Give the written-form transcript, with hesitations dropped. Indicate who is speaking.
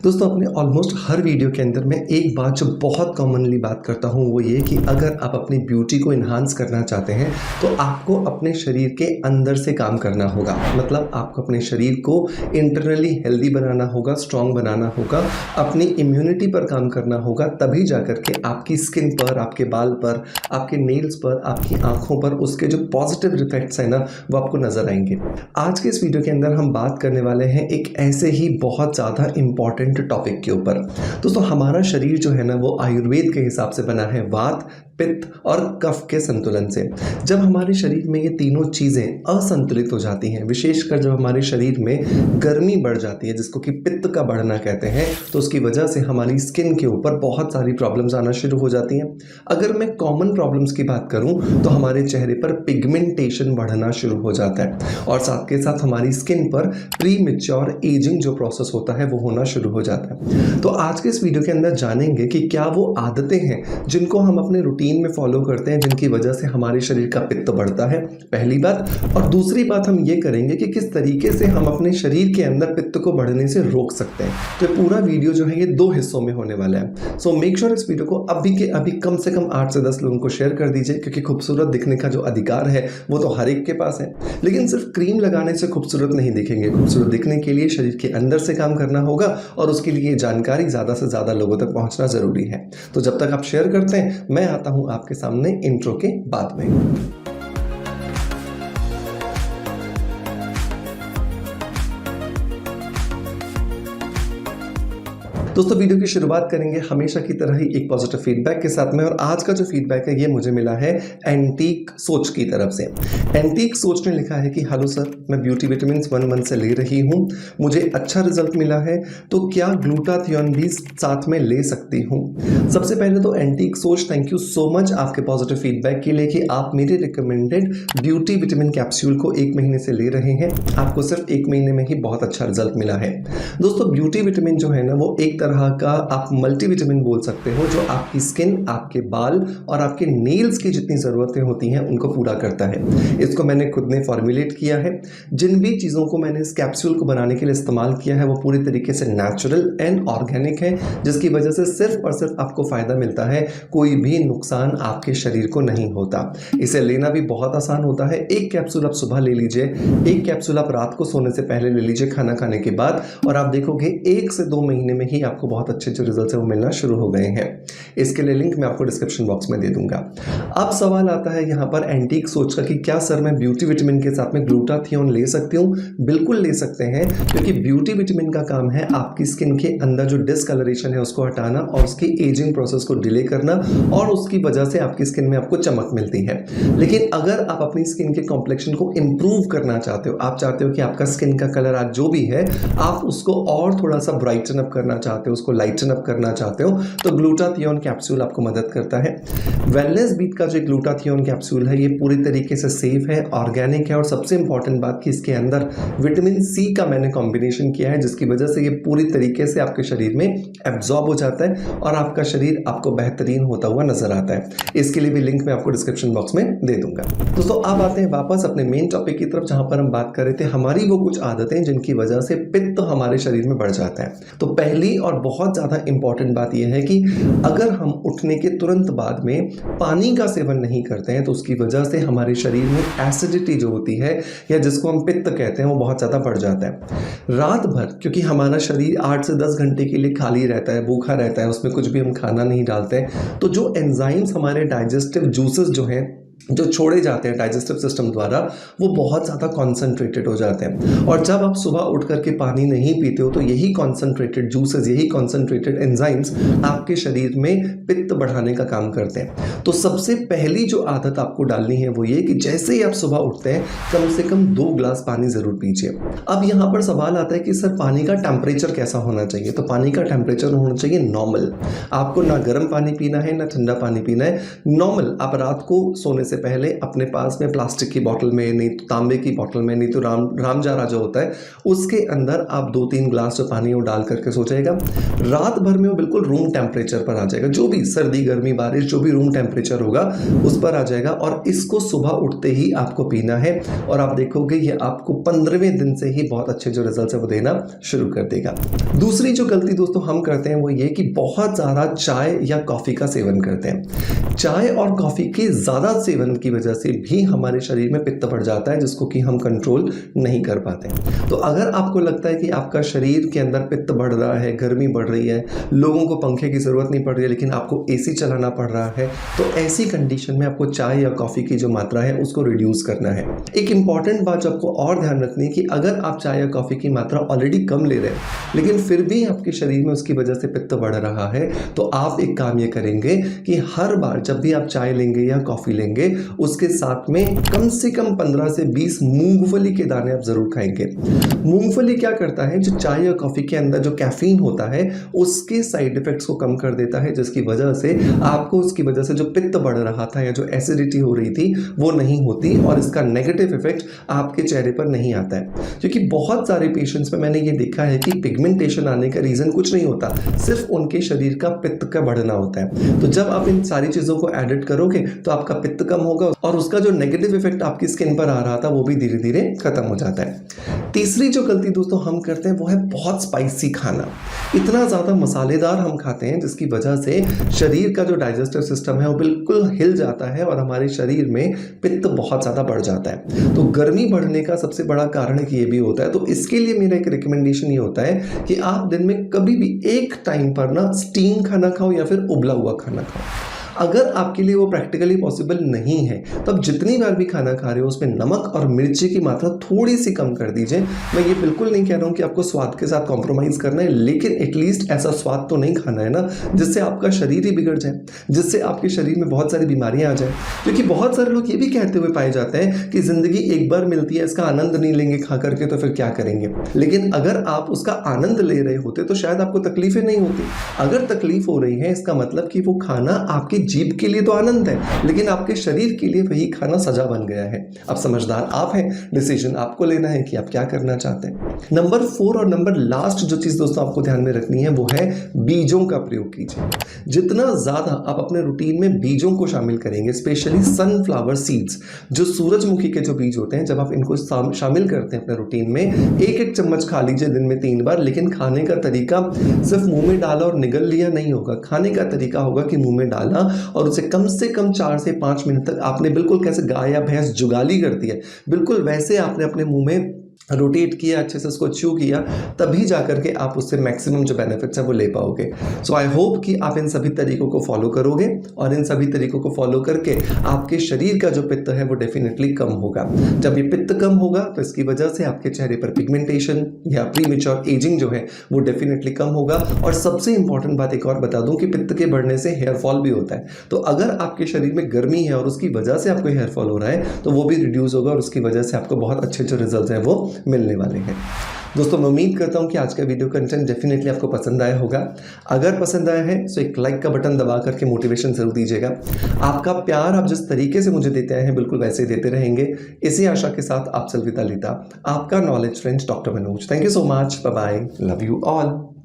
Speaker 1: दोस्तों अपने ऑलमोस्ट हर वीडियो के अंदर मैं एक बात जो बहुत कॉमनली बात करता हूँ वो ये कि अगर आप अपनी ब्यूटी को इन्हांस करना चाहते हैं तो आपको अपने शरीर के अंदर से काम करना होगा। मतलब आपको अपने शरीर को इंटरनली हेल्दी बनाना होगा, स्ट्रांग बनाना होगा, अपनी इम्यूनिटी पर काम करना होगा, तभी जाकर के आपकी स्किन पर, आपके बाल पर, आपके नेल्स पर, आपकी आंखों पर उसके जो पॉजिटिव इफेक्ट्स हैं ना वो आपको नजर आएंगे। आज के इस वीडियो के अंदर हम बात करने वाले हैं एक ऐसे ही बहुत ज़्यादा इंपॉर्टेंट टॉपिक के ऊपर। दोस्तों हमारा शरीर जो है ना वो आयुर्वेद के हिसाब से बना है वात, पित्त और कफ के संतुलन से। जब हमारे शरीर में ये तीनों चीज़ें असंतुलित हो जाती हैं, विशेषकर जब हमारे शरीर में गर्मी बढ़ जाती है जिसको कि पित्त का बढ़ना कहते हैं, तो उसकी वजह से हमारी स्किन के ऊपर बहुत सारी प्रॉब्लम्स आना शुरू हो जाती हैं। अगर मैं कॉमन प्रॉब्लम्स की बात करूं तो हमारे चेहरे पर पिगमेंटेशन बढ़ना शुरू हो जाता है और साथ के साथ हमारी स्किन पर प्री मैच्योर एजिंग जो प्रोसेस होता है वो होना शुरू हो जाता है। तो आज के इस वीडियो के अंदर जानेंगे कि क्या वो आदतें हैं जिनको हम अपने रूटीन में फॉलो करते हैं जिनकी वजह से हमारे शरीर का पित्त बढ़ता है, पहली बात। और दूसरी बात हम ये करेंगे कि किस तरीके से हम अपने शरीर के अंदर पित्त को बढ़ने से रोक सकते हैं। तो पूरा वीडियो जो है ये 2 हिस्सों में होने वाला है। सो मेक श्योर इस वीडियो को अभी के अभी कम से कम 8 से 10 लोगों को शेयर कर दीजिए, क्योंकि खूबसूरत दिखने का जो अधिकार है वो तो हर एक के पास है, लेकिन सिर्फ क्रीम लगाने से खूबसूरत नहीं दिखेंगे। खूबसूरत दिखने के लिए शरीर के अंदर से काम करना होगा और उसके लिए जानकारी ज़्यादा से ज़्यादा लोगों तक पहुंचना ज़रूरी है। तो जब तक आप शेयर करते हैं मैं आता हूं आपके सामने इंट्रो के बाद में। दोस्तों वीडियो की शुरुआत करेंगे हमेशा की तरह ही एक पॉजिटिव फीडबैक के साथ में, और आज का जो फीडबैक है ये मुझे मिला है एंटीक सोच की तरफ से। एंटीक सोच ने लिखा है कि हेलो सर, मैं ब्यूटी विटामिन्स 1 मंथ से ले रही हूँ, मुझे अच्छा रिजल्ट मिला है, तो क्या ग्लूटाथियोन भी साथ में ले सकती हूँ? सबसे पहले तो एंटीक सोच थैंक यू सो मच आपके पॉजिटिव फीडबैक के लिए कि आप मेरे रिकमेंडेड ब्यूटी विटामिन कैप्सूल को 1 महीने से ले रहे हैं। आपको सिर्फ 1 महीने में ही बहुत अच्छा रिजल्ट मिला है। दोस्तों ब्यूटी विटामिन जो है ना वो एक तरह का आप मल्टीविटामिन बोल सकते हो, जो आपकी स्किन, आपके बाल और आपके नेल्स की जितनी ज़रूरतें होती हैं उनको पूरा करता है। इसको मैंने खुद ने फॉर्मुलेट किया है। जिन भी चीज़ों को मैंने इस कैप्सूल को बनाने के लिए इस्तेमाल किया है वो पूरी तरीके से नेचुरल एंड ऑर्गेनिक है, जिसकी वजह से सिर्फ और सिर्फ आपको फ़ायदा मिलता है, कोई भी नुकसान आपके शरीर को नहीं होता। इसे लेना भी बहुत आसान होता है। एक कैप्सूल आप सुबह ले लीजिए, एक कैप्सूल आप रात को सोने से पहले ले लीजिए खाना खाने के बाद, और आप देखोगे 1 से 2 महीने में ही आपको बहुत अच्छे जो रिजल्ट्स हैं वो मिलना शुरू हो गए हैं। इसके लिए लिंक मैं आपको डिस्क्रिप्शन बॉक्स में दे दूंगा। अब सवाल आता है यहाँ पर एंटीक सोच का कि क्या सर मैं ब्यूटी विटामिन के साथ में ग्लूटाथियोन ले सकती हूँ? बिल्कुल ले सकते हैं, क्योंकि ब्यूटी विटामिन का काम है आपकी स्किन के अंदर जो डिसकलरेशन है उसको हटाना और उसकी एजिंग प्रोसेस को डिले करना, और उसकी वजह से आपकी स्किन में आपको चमक मिलती है। लेकिन अगर आप अपनी स्किन के कॉम्प्लेक्शन को इंप्रूव करना चाहते हो, आप चाहते हो कि आपका स्किन का कलर आज जो भी है आप उसको और थोड़ा सा ब्राइटन अप करना चाहते हो, उसको लाइटन अप करना चाहते हो, तो ग्लूटाथियोन कैप्सूल आपको मदद करता है। वेलनेस बीट का जो ग्लूटाथियोन कैप्सूल है ये पूरी तरीके से सेफ है, ऑर्गेनिक है, और सबसे इंपॉर्टेंट बात कि इसके अंदर विटामिन सी का मैंने कॉम्बिनेशन किया है, जिसकी वजह से ये पूरी तरीके से आपके शरीर में एब्जॉर्ब हो जाता है और आपका शरीर आपको बेहतरीन होता हुआ नजर आता है। इसके लिए भी लिंक मैं आपको डिस्क्रिप्शन बॉक्स में दे दूंगा। दोस्तों अब आते हैं वापस अपने मेन टॉपिक की तरफ, जहां पर हम बात कर रहे थे हमारी वो कुछ आदतें जिनकी वजह से पित्त हमारे शरीर में बढ़ जाता है। तो पहली और बहुत ज़्यादा इंपॉर्टेंट बात यह है कि अगर हम उठने के तुरंत बाद में पानी का सेवन नहीं करते हैं तो उसकी वजह से हमारे शरीर में एसिडिटी जो होती है या जिसको हम पित्त कहते हैं वो बहुत ज़्यादा बढ़ जाता है। रात भर क्योंकि हमारा शरीर 8 से 10 घंटे के लिए खाली रहता है, भूखा रहता है, उसमें कुछ भी हम खाना नहीं डालते हैं, तो जो एंजाइम्स हमारे डाइजेस्टिव जूसेस जो हैं जो छोड़े जाते हैं डाइजेस्टिव सिस्टम द्वारा वो बहुत ज़्यादा कॉन्सेंट्रेटेड हो जाते हैं। और जब आप सुबह उठ करके पानी नहीं पीते हो तो यही कॉन्सेंट्रेटेड जूसेस, यही कॉन्सेंट्रेटेड एंजाइम्स आपके शरीर में पित्त बढ़ाने का काम करते हैं। तो सबसे पहली जो आदत आपको डालनी है वो ये कि जैसे ही आप सुबह उठते हैं कम से कम 2 ग्लास पानी ज़रूर पीजिए। अब यहाँ पर सवाल आता है कि सर पानी का टेम्परेचर कैसा होना चाहिए? तो पानी का टेम्परेचर होना चाहिए नॉर्मल। आपको ना गर्म पानी पीना है ना ठंडा पानी पीना है, नॉर्मल। आप रात को सोने से पहले अपने पास में प्लास्टिक की बॉटल में, नहीं तो तांबे की बॉटल में, नहीं तो रामजारा जो होता है उसके अंदर आप 2-3 ग्लास जो पानी वो डाल करके सो जाएगा। रात भर में वो बिल्कुल रूम टेम्परेचर पर आ जाएगा, जो भी सर्दी गर्मी बारिश जो भी रूम टेम्परेचर होगा उस पर आ जाएगा और इसको सुबह उठते ही आपको पीना है और आप देखोगे ये आपको 15वें दिन से ही बहुत अच्छे जो रिजल्ट है वो देना शुरू कर देगा। दूसरी जो गलती दोस्तों हम करते हैं वो ये कि बहुत ज़्यादा चाय या कॉफ़ी का सेवन करते हैं। चाय और कॉफ़ी के ज़्यादा सेवन की वजह से भी हमारे शरीर में पित्त बढ़ जाता है, जिसको कि हम कंट्रोल नहीं कर पाते। तो अगर आपको लगता है कि आपका शरीर के अंदर पित्त बढ़ रहा है, गर्मी बढ़ रही है, लोगों को पंखे की ज़रूरत नहीं पड़ रही है लेकिन आपको एसी चलाना पड़ रहा है, तो ऐसी कंडीशन में आपको चाय या कॉफ़ी की जो मात्रा है उसको रिड्यूस करना है। एक इंपॉर्टेंट बात जो आपको और ध्यान रखनी है कि अगर आप चाय या कॉफ़ी की मात्रा ऑलरेडी कम ले रहे हैं लेकिन फिर भी आपके शरीर में उसकी वजह से पित्त बढ़ रहा है, तो आप एक काम ये करेंगे कि हर बार जब भी आप चाय लेंगे या कॉफ़ी लेंगे उसके साथ में कम से कम 15 से 20 मूंगफली के दाने आप ज़रूर खाएंगे। मूंगफली क्या करता है, जो चाय या कॉफ़ी के अंदर जो कैफीन होता है उसके साइड इफेक्ट्स को कम कर देता है, जिसकी वजह से आपको उसकी वजह से जो पित्त बढ़ रहा था या जो एसिडिटी हो रही थी वो नहीं होती और इसका नेगेटिव इफेक्ट आपके चेहरे पर नहीं आता है। क्योंकि बहुत सारे पेशेंट्स में मैंने ये देखा है कि पिगमेंटेशन आने का रीज़न कुछ नहीं होता, सिर्फ उनके शरीर का पित्त का बढ़ना होता है। तो जब आप इन सारी चीज़ों को एडिट करोगे तो आपका पित्त कम होगा और उसका जो नेगेटिव इफेक्ट आपकी स्किन पर आ रहा था वो भी धीरे धीरे खत्म हो जाता है। तीसरी जो गलती दोस्तों हम करते हैं वो है बहुत स्पाइसी खाना। इतना ज़्यादा मसालेदार हम खाते हैं जिसकी वजह से शरीर का जो डाइजेस्टिव सिस्टम है वो बिल्कुल हिल जाता है और हमारे शरीर में पित्त बहुत ज़्यादा बढ़ जाता है। तो गर्मी बढ़ने का सबसे बड़ा कारण ये भी होता है। तो इसके लिए मेरा एक रिकमेंडेशन ये होता है कि आप दिन में कभी भी एक टाइम पर ना स्टीम खाना खाओ या फिर उबला हुआ खाना खाओ। अगर आपके लिए वो प्रैक्टिकली पॉसिबल नहीं है तो आप जितनी बार भी खाना खा रहे हो उसमें नमक और मिर्ची की मात्रा थोड़ी सी कम कर दीजिए। मैं ये बिल्कुल नहीं कह रहा हूँ कि आपको स्वाद के साथ कॉम्प्रोमाइज़ करना है, लेकिन एटलीस्ट ऐसा स्वाद तो नहीं खाना है ना जिससे आपका शरीर ही बिगड़ जाए, जिससे आपके शरीर में बहुत सारी बीमारियाँ आ जाए। क्योंकि बहुत सारे लोग ये भी कहते हुए पाए जाते हैं कि ज़िंदगी एक बार मिलती है, इसका आनंद नहीं लेंगे खा करके तो फिर क्या करेंगे। लेकिन अगर आप उसका आनंद ले रहे होते तो शायद आपको तकलीफें नहीं होती। अगर तकलीफ हो रही है इसका मतलब कि वो खाना आपकी जीभ के लिए तो आनंद है लेकिन आपके शरीर के लिए वही खाना सजा बन गया है। अब समझदार आप हैं, डिसीजन आपको लेना है कि आप क्या करना चाहते हैं। नंबर 4 और नंबर लास्ट जो चीज़ दोस्तों आपको ध्यान में रखनी है वो है बीजों का प्रयोग कीजिए। जितना ज़्यादा आप अपने रूटीन में बीजों को शामिल करेंगे, स्पेशली सनफ्लावर सीड्स, जो सूरजमुखी के जो बीज होते हैं, जब आप इनको शामिल करते हैं अपने रूटीन में, एक चम्मच खा लीजिए दिन में 3 बार। लेकिन खाने का तरीका सिर्फ मुंह में डाला और निगल लिया नहीं होगा। खाने का तरीका होगा कि मुंह में डाला और उसे कम से कम 4 से 5 मिनट तक आपने बिल्कुल कैसे गाय या भैंस जुगाली करती है, बिल्कुल वैसे आपने अपने मुंह में रोटेट किया, अच्छे से उसको च्यू किया, तभी जाकर के आप उससे मैक्सिमम जो बेनिफिट्स है वो ले पाओगे। सो आई होप कि आप इन सभी तरीकों को फॉलो करोगे और इन सभी तरीकों को फॉलो करके आपके शरीर का जो पित्त है वो डेफिनेटली कम होगा। जब ये पित्त कम होगा तो इसकी वजह से आपके चेहरे पर पिगमेंटेशन या प्रीमेच्योर एजिंग जो है वो डेफिनेटली कम होगा। और सबसे इंपॉर्टेंट बात एक और बता दूं कि पित्त के बढ़ने से हेयर फॉल भी होता है। तो अगर आपके शरीर में गर्मी है और उसकी वजह से आपको हेयर फॉल हो रहा है तो वो भी रिड्यूस होगा और उसकी वजह से आपको बहुत अच्छे जो रिजल्ट हैं वो मिलने वाले हैं। दोस्तों मैं उम्मीद करता हूं कि आज का वीडियो कंटेंट डेफिनेटली आपको पसंद आया होगा। अगर पसंद आया है तो एक लाइक का बटन दबा करके मोटिवेशन जरूर दीजिएगा। आपका प्यार आप जिस तरीके से मुझे देते आए हैं बिल्कुल वैसे ही देते रहेंगे। इसी आशा के साथ आपसे अलविदा लेता आपका knowledge friend doctor Manoj. Thank you so much, bye bye, love you all.